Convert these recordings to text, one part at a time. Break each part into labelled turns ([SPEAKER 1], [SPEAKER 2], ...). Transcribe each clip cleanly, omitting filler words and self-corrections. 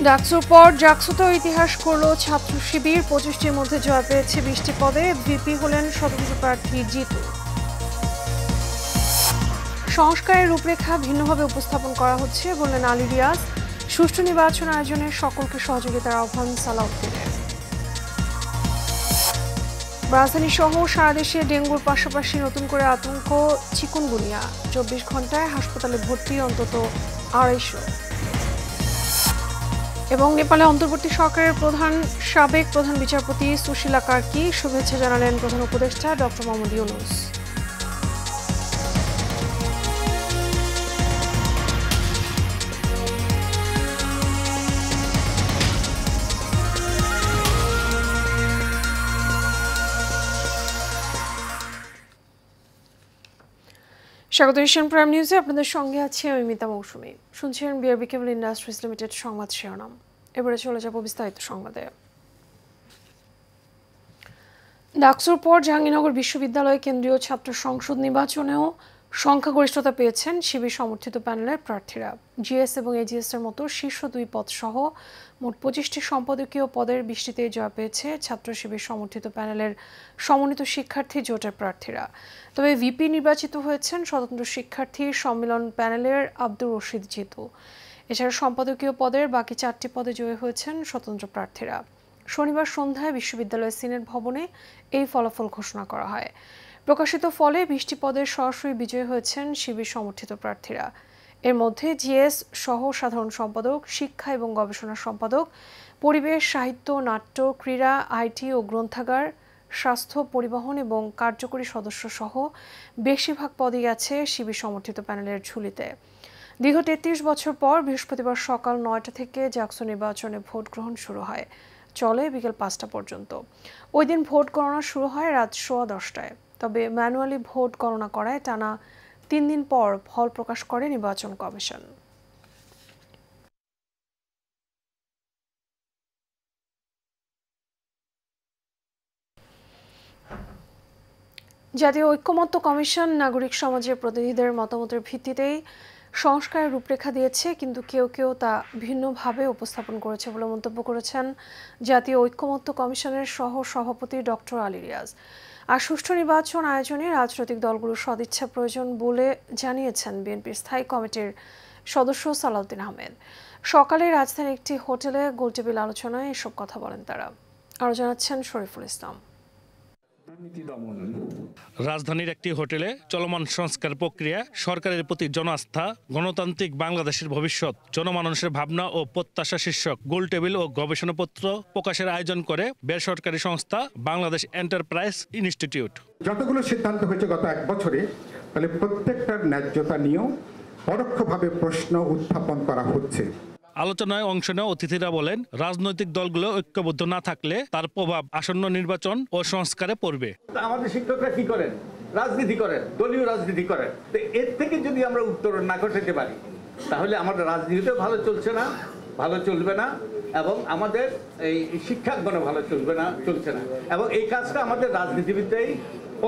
[SPEAKER 1] ডাকসুর পর জাকসুতেও ইতিহাস করল ছাত্র শিবির। 25টির মধ্যে জয় পেয়েছে 20টি পদে। ভিপি হলেন স্বতন্ত্র প্রার্থী জিতু। সংস্কারের রূপরেখা ভিন্নভাবে উপস্থাপন করা হচ্ছে বললেন আলী রিয়াজ। সুষ্ঠু নির্বাচন আয়োজনে সকলকে সহযোগিতার আহ্বান সালাউদ্দিনের। রাজধানী সহ সারা দেশে ডেঙ্গুর পাশাপাশি নতুন করে আতঙ্ক চিকুনগুনিয়া। 24 ঘন্টায় হাসপাতালে ভর্তি অন্তত 250। এবং নেপালে অন্তর্বর্তী সরকারের সাবেক প্রধান বিচারপতি সুশীলা কার্কি শুভেচ্ছা জানালেন প্রধান উপদেষ্টা ডক্টর মোহাম্মদ ইউনূস। স্বাগত এশিয়ান প্রাইম নিউজে, আপনাদের সঙ্গে আছি আমি মিতা মৌসুমী। শুনছেন বিআরবি কেবল ইন্ডাস্ট্রিজ লিমিটেড সংবাদ শিরোনাম। এবারে চলে যাব বিস্তারিত সংবাদে। ডাকসুর পর জাহাঙ্গীরনগর বিশ্ববিদ্যালয় কেন্দ্রীয় ছাত্র সংসদ নির্বাচনেও সংখ্যাগরিষ্ঠতা পেয়েছেন শিবির সমর্থিত প্যানেলের প্রার্থীরা। জিএস এবং এজিএস এর মতো শীর্ষ 2 পদ সহ মোট 25টি সম্পাদকীয় পদের 20টিতে জয় পেয়েছে ছাত্র শিবির সমর্থিত প্যানেলের সমন্বিত শিক্ষার্থী জোটের প্রার্থীরা। তবে ভিপি নির্বাচিত হয়েছেন স্বতন্ত্র শিক্ষার্থী সম্মেলন প্যানেলের আব্দুর রশিদ জিতু। এছাড়া সম্পাদকীয় পদের বাকি 4টি পদে জয়ী হয়েছেন স্বতন্ত্র প্রার্থীরা। শনিবার সন্ধ্যায় বিশ্ববিদ্যালয়ের সিনেট ভবনে এই ফলাফল ঘোষণা করা হয়। প্রকাশিত ফলে 20টি পদের সরাসরি বিজয়ী হয়েছেন শিবির সমর্থিত প্রার্থীরা। এর মধ্যে জিএস সহ সাধারণ সম্পাদক, শিক্ষা এবং গবেষণা সম্পাদক, পরিবেশ, সাহিত্য, নাট্য, ক্রীড়া, আইটি ও গ্রন্থাগার, স্বাস্থ্য, পরিবহন এবং কার্যকরী সদস্য সহ বেশিরভাগ পদই আছে শিবির সমর্থিত প্যানেলের ঝুলিতে। দীর্ঘ 33 বছর পর বৃহস্পতিবার সকাল 9টা থেকে জাকসু নির্বাচনে ভোট গ্রহণ শুরু হয়, চলে বিকেল 5টা পর্যন্ত। ওই দিন ভোট গণনা শুরু হয় রাত 10:15টায়। তবে ম্যানুয়ালি ভোট গণনা করায় টানা 3 দিন পর ফল প্রকাশ করে নির্বাচন কমিশন। জাতীয় ঐক্যমত্য কমিশন নাগরিক সমাজের প্রতিনিধিদের মতামতের ভিত্তিতেই সংস্কারের রূপরেখা দিয়েছে, কিন্তু কেউ কেউ তা ভিন্নভাবে উপস্থাপন করেছে বলে মন্তব্য করেছেন জাতীয় ঐক্যমত্য কমিশনের সহ সভাপতি ডক্টর আলী রিয়াজ। আর সুষ্ঠু নির্বাচন আয়োজনে রাজনৈতিক দলগুলোর সদিচ্ছা প্রয়োজন বলে জানিয়েছেন বিএনপির স্থায়ী কমিটির সদস্য সালাউদ্দিন আহমেদ। সকালে রাজধানীর একটি হোটেলে গোলটেবিল আলোচনায় এসব কথা বলেন তারা। আরও জানাচ্ছেন শরীফুল ইসলাম।
[SPEAKER 2] রাজধানীর একটি হোটেলে চলমান সংস্কার প্রক্রিয়া, সরকারের প্রতি জনআস্থা, গণতান্ত্রিক বাংলাদেশের ভবিষ্যৎ, জনমানুষের ভাবনা ও প্রত্যাশা শীর্ষক গোলটেবিল ও গবেষণাপত্র প্রকাশের আয়োজন করে বেসরকারি সংস্থা বাংলাদেশ এন্টারপ্রাইজ ইনস্টিটিউট।
[SPEAKER 3] যতগুলো সিদ্ধান্ত হয়েছে গত 1 বছরে, তাহলে প্রত্যেকটার ন্যায্যতা নিয়েও পরোক্ষভাবে প্রশ্ন উত্থাপন করা হচ্ছে।
[SPEAKER 2] আলোচনায় অংশ নেওয়া অতিথিরা বলেন, রাজনৈতিক দলগুলো ঐক্যবদ্ধ না থাকলে তার প্রভাব আসন্ন নির্বাচন ও সংস্কারে পড়বে।
[SPEAKER 4] আমাদের শিক্ষকরা কি করেন? রাজনীতি করেন, দলীয় রাজনীতি করেন। তো এর থেকে যদি আমরা উত্তরণ না ঘটাতে পারি, তাহলে আমাদের রাজনীতিও ভালো চলছে না, ভালো চলবে না, এবং আমাদের এই শিক্ষাঙ্গনও ভালো চলছে না। এবং এই কাজটা আমাদের রাজনীতিবিদরাই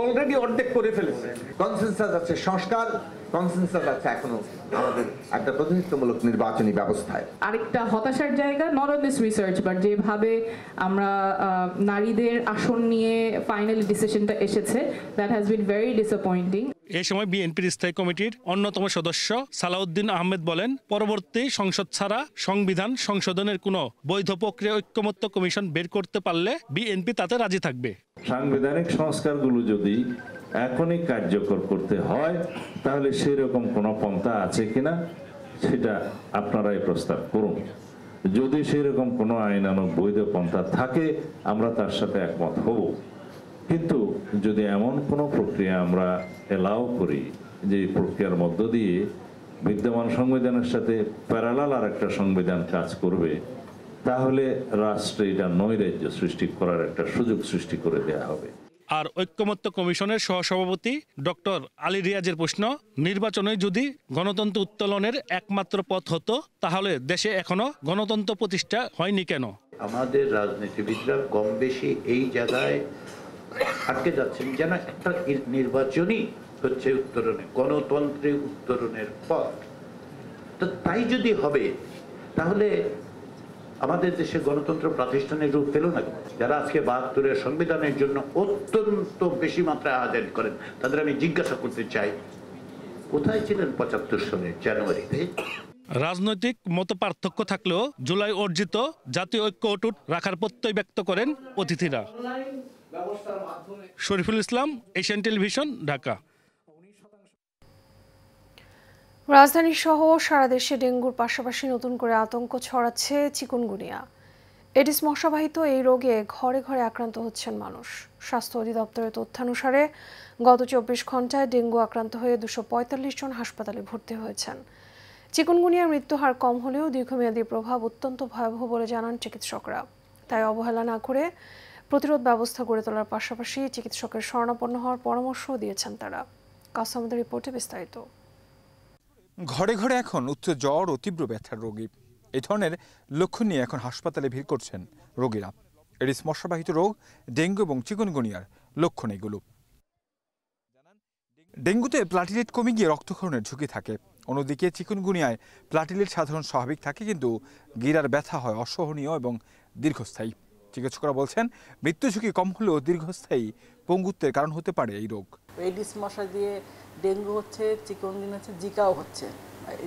[SPEAKER 4] অলরেডি অর্ধেক করে ফেলেছে।
[SPEAKER 5] কনসেনসাস আছে, সংস্কার কনসেনসাস আছে এখনো আমাদের একটা প্রতিনিধিত্বমূলক নির্বাচনী ব্যবস্থায়।
[SPEAKER 6] আরেকটা হতাশার জায়গা, not on this research, but যেভাবে আমরা নারীদের আসন নিয়ে ফাইনালি ডিসিশনটা এসেছে, that has been very disappointing.
[SPEAKER 2] এই সময় বিএনপির স্থায়ী কমিটির অন্যতম সদস্য সালাউদ্দিন আহমেদ বলেন, পরবর্তী সংসদ ছাড়া সংবিধান সংশোধনের কোনো বৈধ প্রক্রিয়া ঐক্যমত্য কমিশন বের করতে পারলে বিএনপি তাতে রাজি থাকবে।
[SPEAKER 7] সাংবিধানিক সংস্কারগুলো যদি এখনই কার্যকর করতে হয়, তাহলে সেরকম কোনো পন্থা আছে কিনা সেটা আপনারাই প্রস্তাব করুন। যদি সেরকম কোনো আইনানুগ বৈধ পন্থা থাকে, আমরা তার সাথে একমত হব। কিন্তু যদি এমন কোনো প্রক্রিয়া আমরা এলাও করি যে প্রক্রিয়ার মধ্য দিয়ে বিদ্যমান সংবিধানের সাথে প্যারালাল আর একটা সংবিধান কাজ করবে, তাহলে রাষ্ট্রে এটা নৈরাজ্য সৃষ্টি করার একটা সুযোগ সৃষ্টি করে দেওয়া হবে।
[SPEAKER 2] আর ঐক্যমত্য কমিশনের সহসভাপতি ডক্টর আলী রিয়াজের প্রশ্ন, নির্বাচনে যদি গণতন্ত্র উত্তোলনের একমাত্র পথ হতো, তাহলে দেশে এখনো গণতন্ত্র প্রতিষ্ঠা হয়নি কেন?
[SPEAKER 4] আমাদের রাজনীতিবিদরা কম বেশি এই জায়গায় আটকে যাচ্ছেন যেন একটা নির্বাচনই হচ্ছে উত্তরণে,
[SPEAKER 8] আমাদের দেশে গণতন্ত্র প্রাতিষ্ঠানিক রূপ পেল না। যারা আজকে ৭২-এর সংবিধানের জন্য অত্যন্ত বেশি মাত্রায় আয়োজন করেন, তাদের আমি জিজ্ঞাসা করতে চাই, কোথায় ছিলেন ৭৫ সনের জানুয়ারিতে?
[SPEAKER 2] রাজনৈতিক মতপার্থক্য থাকলেও জুলাই অর্জিত জাতীয় ঐক্য অটুট রাখার প্রত্যয় ব্যক্ত করেন অতিথিরা। Shariful Islam, Asian television, Dhaka.
[SPEAKER 1] রাজধানী সহ সারা দেশে ডেঙ্গুর পাশাপাশি নতুন করে আতঙ্ক ছড়াচ্ছে চিকুনগুনিয়া। এডিস মশাবাহিত এই রোগে ঘরে ঘরে আক্রান্ত হচ্ছেন মানুষ। স্বাস্থ্য অধিদপ্তরের তথ্যানুসারে গত ২৪ ঘন্টায় ডেঙ্গু আক্রান্ত হয়ে ২৪৫ জন হাসপাতালে ভর্তি হয়েছেন। চিকুনগুনিয়ার মৃত্যুহার কম হলেও দীর্ঘমেয়াদী প্রভাব অত্যন্ত ভয়াবহ বলে জানান চিকিৎসকরা। তাই অবহেলা না করে প্রতিরোধ ব্যবস্থা গড়ে তোলার পাশাপাশি চিকিৎসকের শরণাপন্ন হওয়ার পরামর্শও দিয়েছেন তারা। কাসামদের রিপোর্টে বিস্তারিত।
[SPEAKER 9] ঘরে ঘরে এখন উচ্চ জ্বর ও তীব্র ব্যথার রোগী। এই ধরনের লক্ষণ নিয়ে এখন হাসপাতালে ভিড় করছেন রোগীরা। এডিস মশাবাহিত রোগ, ডেঙ্গু এবং চিকুনগুনিয়ার লক্ষণ এগুলো। ডেঙ্গুতে প্লাটিলেট কমে গিয়ে রক্তক্ষরণের ঝুঁকি থাকে। অন্যদিকে চিকুনগুনিয়ায় প্লাটিলেট সাধারণ স্বাভাবিক থাকে, কিন্তু গিরার ব্যথা হয় অসহনীয় এবং দীর্ঘস্থায়ী। চিকিৎসকরা বলছেন মৃত্যু ঝুঁকি কম হলেও দীর্ঘস্থায়ী পঙ্গুত্বের কারণ হতে পারে এই রোগ।
[SPEAKER 10] এডিস মশা দিয়ে ডেঙ্গু হচ্ছে, চিকুনগুনিয়া হচ্ছে, জিকাও হচ্ছে।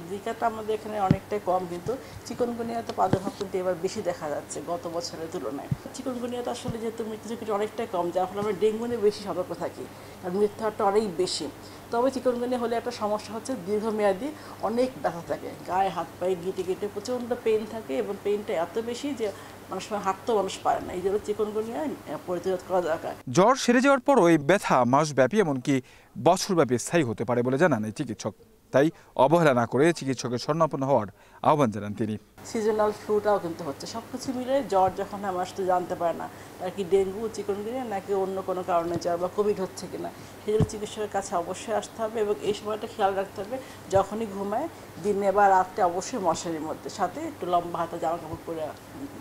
[SPEAKER 10] জিকাটা আমাদের এখানে অনেকটাই কম, কিন্তু চিকুনগুনিয়াতে প্রাদুর্ভাব কিন্তু এবার বেশি দেখা যাচ্ছে গত বছরের তুলনায়। চিকুনগুনিয়াতে আসলে যেহেতু মৃত্যু ঝুঁকিটা অনেকটাই কম, যার ফলে আমরা ডেঙ্গু নিয়ে বেশি সতর্ক থাকি, আর মৃত্যু হারটা অনেক বেশি। তবে চিকুনগুনিয়া হলে একটা সমস্যা হচ্ছে দীর্ঘমেয়াদী অনেক ব্যথা থাকে, গায়ে হাত পায়ে গিটে গিটে প্রচণ্ড পেইন থাকে, এবং পেইনটা এত বেশি যে মানুষ হাঁটতেও মানুষ পারে না। এই জন্য চিকুনগুনিয়া প্রতিরোধ করা দরকার।
[SPEAKER 9] জ্বর সেরে যাওয়ার পরও এই ব্যথা মাসব্যাপী এমনকি বছরব্যাপী স্থায়ী হতে পারে বলে জানান এই চিকিৎসক। তাই অবহেলা না করে চিকিৎসকের শরণাপন্ন হওয়ার আহ্বান জানান তিনি।
[SPEAKER 10] সিজনাল ফ্লুটাও কিন্তু হচ্ছে, সব কিছু মিলে জ্বর যখন আমার তো জানতে পারে না আর কি ডেঙ্গু, চিকুনগুনিয়া নাকি অন্য কোনো কারণে জ্বর বা কোভিড হচ্ছে কিনা, সেই জন্য চিকিৎসকের কাছে অবশ্যই আসতে হবে। এবং এই সময়টা খেয়াল রাখতে হবে, যখনই ঘুমায় দিনে বা রাতে অবশ্যই মশারির মধ্যে, সাথে একটু লম্বা হাতা জামা কাপড় পরে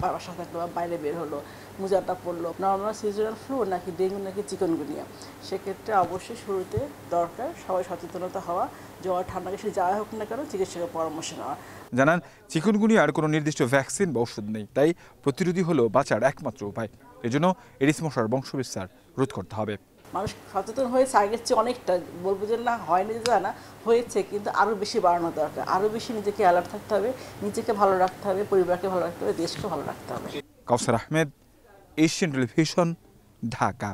[SPEAKER 10] বাবার সাথে একটা বাইরে বের হলো, মোজাটা পড়লো। নর্মাল সিজনাল ফ্লু নাকি ডেঙ্গু নাকি চিকুনগুনিয়া, সেক্ষেত্রে অবশ্যই শুরুতে দরকার সবাই সচেতনতা হওয়া, জ্বর ঠান্ডা কিছু যাওয়া হোক না কেন চিকিৎসকের পরামর্শ নেওয়া।
[SPEAKER 9] জানান চিকুনগুনিয়ার কোনো নির্দিষ্ট ভ্যাকসিন বা ওষুধ নেই, তাই প্রতিরোধী হলো বাঁচার একমাত্র উপায়। এজন্য এডিস মশার বংশবিস্তার রোধ করতে হবে।
[SPEAKER 10] মানুষ সচেতন হয়েছে আগের চেয়ে অনেকটা, বলবো যে না হয়নি যে না, হয়েছে, কিন্তু আরও বেশি বাড়ানো দরকার। আরও বেশি নিজেকে অ্যালার্ট থাকতে হবে, নিজেকে ভালো রাখতে হবে, পরিবারকে ভালো রাখতে হবে, দেশকে ভালো রাখতে হবে।
[SPEAKER 9] কাউসার আহমেদ, এশিয়ান টেলিভিশন, ঢাকা।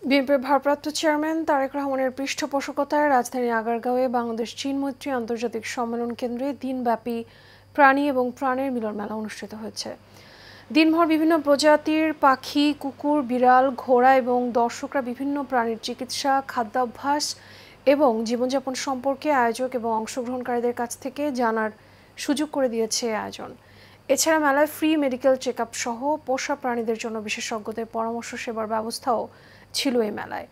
[SPEAKER 1] বিএনপির ভারপ্রাপ্ত চেয়ারম্যান তারেক রহমানের পৃষ্ঠপোষকতায় রাজধানী আগারগাঁওয়ে বাংলাদেশ চীন মৈত্রী আন্তর্জাতিক সম্মেলন কেন্দ্রে দিনব্যাপী প্রাণী এবং প্রাণের মিলন মেলা অনুষ্ঠিত হয়েছে। দিনভর বিভিন্ন প্রজাতির পাখি, কুকুর, বিড়াল, ঘোড়া এবং দর্শকরা বিভিন্ন প্রাণীর চিকিৎসা, খাদ্যাভ্যাস এবং জীবনযাপন সম্পর্কে আয়োজক এবং অংশগ্রহণকারীদের কাছ থেকে জানার সুযোগ করে দিয়েছে এই আয়োজন। এছাড়া মেলায় ফ্রি মেডিকেল চেক আপ সহ পোষা প্রাণীদের জন্য বিশেষজ্ঞদের পরামর্শ সেবার ব্যবস্থাও ছিল এই মেলায়।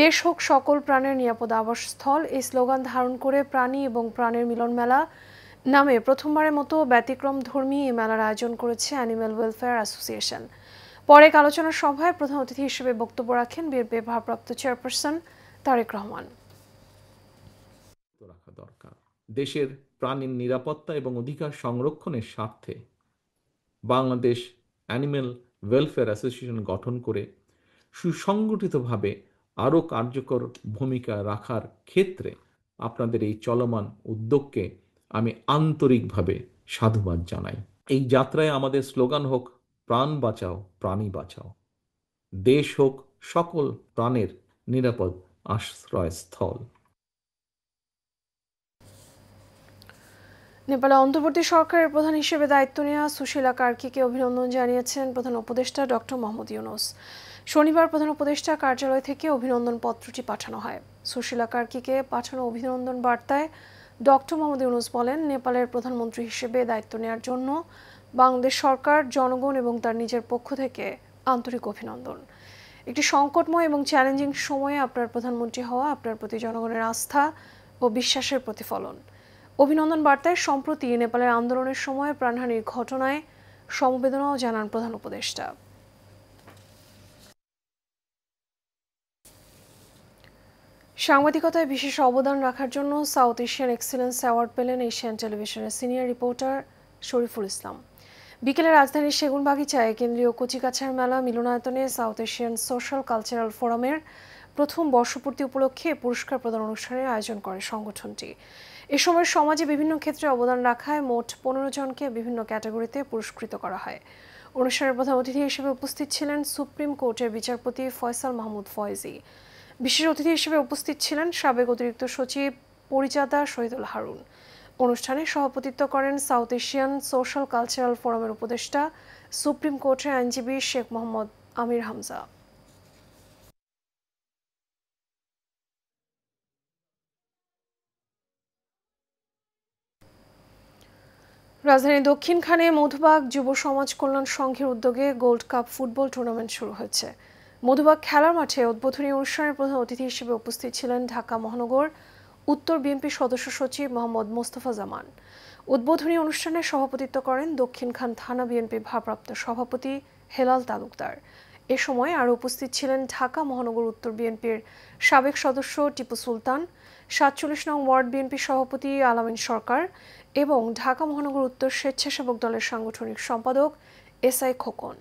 [SPEAKER 1] দেশ হোক সকল প্রাণের নিরাপদ আবাসস্থল, এই স্লোগান ধারণ করে প্রাণী এবং প্রাণের মিলন মেলা নামে প্রথমবারের মতো ব্যতিক্রম ধর্মী এই মেলার আয়োজন করেছে অ্যানিম্যাল ওয়েলফেয়ার অ্যাসোসিয়েশন। পরে এক আলোচনা সভায় প্রধান অতিথি হিসেবে বক্তব্য রাখেন বিএনপির ভারপ্রাপ্ত চেয়ারপারসন তারেক রহমান।
[SPEAKER 11] রাখা দরকার দেশের প্রাণীর নিরাপত্তা এবং অধিকার সংরক্ষণের স্বার্থে বাংলাদেশ অ্যানিম্যাল ওয়েলফেয়ার অ্যাসোসিয়েশন গঠন করে সুসংগঠিতভাবে আরও কার্যকর ভূমিকা রাখার ক্ষেত্রে আপনাদের এই চলমান উদ্যোগকে আমি আন্তরিকভাবে সাধুবাদ জানাই। এই যাত্রায় আমাদের স্লোগান হোক প্রাণ বাঁচাও, প্রাণী বাঁচাও। দেশ হোক সকল প্রাণের নিরাপদ আশ্রয়স্থল।
[SPEAKER 1] নেপালে অন্তর্বর্তী সরকারের প্রধান হিসেবে দায়িত্ব নেওয়া সুশীলা কার্কিকে অভিনন্দন জানিয়েছেন প্রধান উপদেষ্টা ডক্টর মোহাম্মদ ইউনূস। শনিবার প্রধান উপদেষ্টা কার্যালয় থেকে অভিনন্দন পত্রটি পাঠানো হয়। সুশীলা কার্কিকে পাঠানো অভিনন্দন বার্তায় ডক্টর মোহাম্মদ ইউনূস বলেন, নেপালের প্রধানমন্ত্রী হিসেবে দায়িত্ব নেওয়ার জন্য বাংলাদেশ সরকার, জনগণ এবং তার নিজের পক্ষ থেকে আন্তরিক অভিনন্দন। একটি সংকটময় এবং চ্যালেঞ্জিং সময়ে আপনার প্রধানমন্ত্রী হওয়া আপনার প্রতি জনগণের আস্থা ও বিশ্বাসের প্রতিফলন। অভিনন্দন বার্তায় সম্প্রতি নেপালের আন্দোলনের সময় প্রাণহানির ঘটনায় সমবেদনাও জানান প্রধান উপদেষ্টা। সাংবাদিকতায় বিশেষ অবদান রাখার জন্য সাউথ এশিয়ান এক্সিলেন্স অ্যাওয়ার্ড পেলেন এশিয়ান টেলিভিশনের সিনিয়র রিপোর্টার শরীফুল ইসলাম। বিকেলে রাজধানীর সেগুনবাগিচায় কেন্দ্রীয় কচিকাছার মেলা মিলনায়তনে সাউথ এশিয়ান সোশ্যাল কালচারাল ফোরামের প্রথম বর্ষপূর্তি উপলক্ষে পুরস্কার প্রদান অনুষ্ঠানের আয়োজন করে সংগঠনটি। এ সময় সমাজে বিভিন্ন ক্ষেত্রে অবদান রাখায় মোট 15 জনকে বিভিন্ন ক্যাটাগরিতে পুরস্কৃত করা হয়। অনুষ্ঠানের প্রধান অতিথি হিসেবে উপস্থিত ছিলেন সুপ্রিম কোর্টের বিচারপতি ফয়সাল মাহমুদ ফয়েজি। বিশেষ অতিথি হিসেবে উপস্থিত ছিলেন সাবেক অতিরিক্ত সচিব পরিচাদা শহীদুল হারুন। অনুষ্ঠানে সভাপতিত্ব করেন সাউথ এশিয়ান সোশ্যাল কালচারাল ফোরামের উপদেষ্টা সুপ্রিম কোর্টের আইনজীবী শেখ মোহাম্মদ আমির হামজা। রাজধানীর দক্ষিণখানে মধুবাগ যুব সমাজ কল্যাণ সংঘের উদ্যোগে গোল্ড কাপ ফুটবল টুর্নামেন্ট শুরু হয়েছে। মধুবাগ খেলার মাঠে উদ্বোধনী অনুষ্ঠানের প্রধান অতিথি হিসেবে উপস্থিত ছিলেন ঢাকা মহানগর উত্তর বিএনপি সদস্য সচিব মোহাম্মদ মোস্তফা জামান। উদ্বোধনী অনুষ্ঠানে সভাপতিত্ব করেন দক্ষিণখান থানা বিএনপি ভারপ্রাপ্ত সভাপতি হেলাল তালুকদার। এ সময় আরও উপস্থিত ছিলেন ঢাকা মহানগর উত্তর বিএনপির সাবেক সদস্য টিপু সুলতান, ৪৭ নং ওয়ার্ড বিএনপি সভাপতি আলামিন সরকার এবং ঢাকা মহানগর উত্তর স্বেচ্ছাসেবক দলের সাংগঠনিক সম্পাদক এসআই খোকন।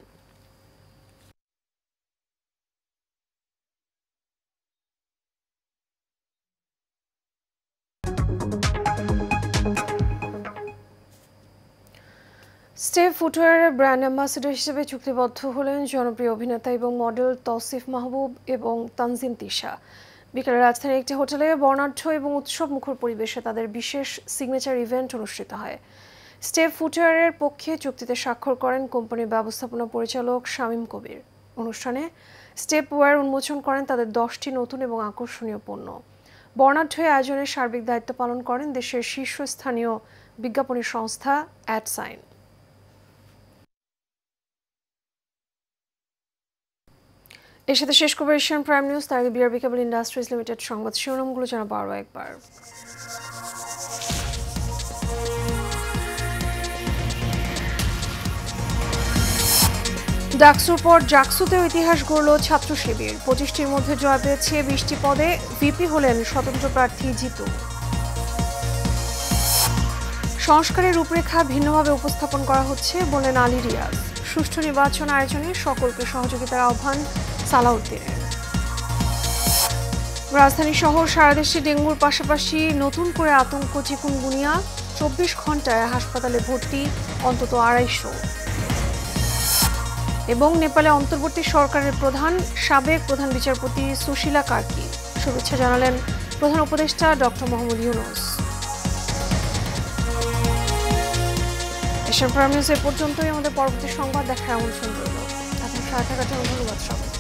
[SPEAKER 1] স্টেপ ফুটওয়্যারের ব্র্যান্ড অ্যাম্বাসেডর হিসেবে চুক্তিবদ্ধ হলেন জনপ্রিয় অভিনেতা এবং মডেল তৌসিফ মাহবুব এবং তানজিম তিশা। বিকেলে রাজধানীর একটি হোটেলে বর্ণাঢ্য এবং উৎসব মুখর পরিবেশে তাদের বিশেষ সিগনেচার ইভেন্ট অনুষ্ঠিত হয়। স্টেপ ফুটওয়্যারের পক্ষে চুক্তিতে স্বাক্ষর করেন কোম্পানির ব্যবস্থাপনা পরিচালক শামীম কবির। অনুষ্ঠানে স্টেপ ওয়্যার উন্মোচন করেন তাদের 10টি নতুন এবং আকর্ষণীয় পণ্য। বর্ণাঢ্য আয়োজনের সার্বিক দায়িত্ব পালন করেন দেশের শীর্ষস্থানীয় বিজ্ঞাপনী সংস্থা অ্যাডসাইন। এর সাথে শেষ করবো এশিয়ান প্রাইম নিউজ। তার আগে বিআরবি কেবল ইন্ডাস্ট্রিজ লিমিটেড সংবাদ শিরোনামগুলো জানাবো আরও একবার। ডাকসুর পর জাকসুতেও ইতিহাস গড়ল ছাত্র শিবির। 25টির মধ্যে জয় পেয়েছে 20টি পদে। ভিপি হলেন স্বতন্ত্র প্রার্থী জিতু। সংস্কারের রূপরেখা ভিন্নভাবে উপস্থাপন করা হচ্ছে বলেন আলী রিয়াজ। সুষ্ঠু নির্বাচন আয়োজনে সকলকে সহযোগিতার আহ্বান সালাউদ্দিনের। রাজধানী সহ সারা দেশে ডেঙ্গুর পাশাপাশি নতুন করে আতঙ্ক চিকুনগুনিয়া। 24 ঘন্টায় হাসপাতালে ভর্তি অন্তত 250। এবং নেপালে অন্তর্বর্তী সরকারের প্রধান সাবেক প্রধান বিচারপতি সুশীলা কার্কি। শুভেচ্ছা জানালেন প্রধান উপদেষ্টা doctor Mohammad Yunus. Asian Prime News এ পর্যন্তই। আমাদের পরবর্তী সংবাদ দেখার আমন্ত্রণ রইল। আপনার সাথে থাকার জন্য ধন্যবাদ সবাই।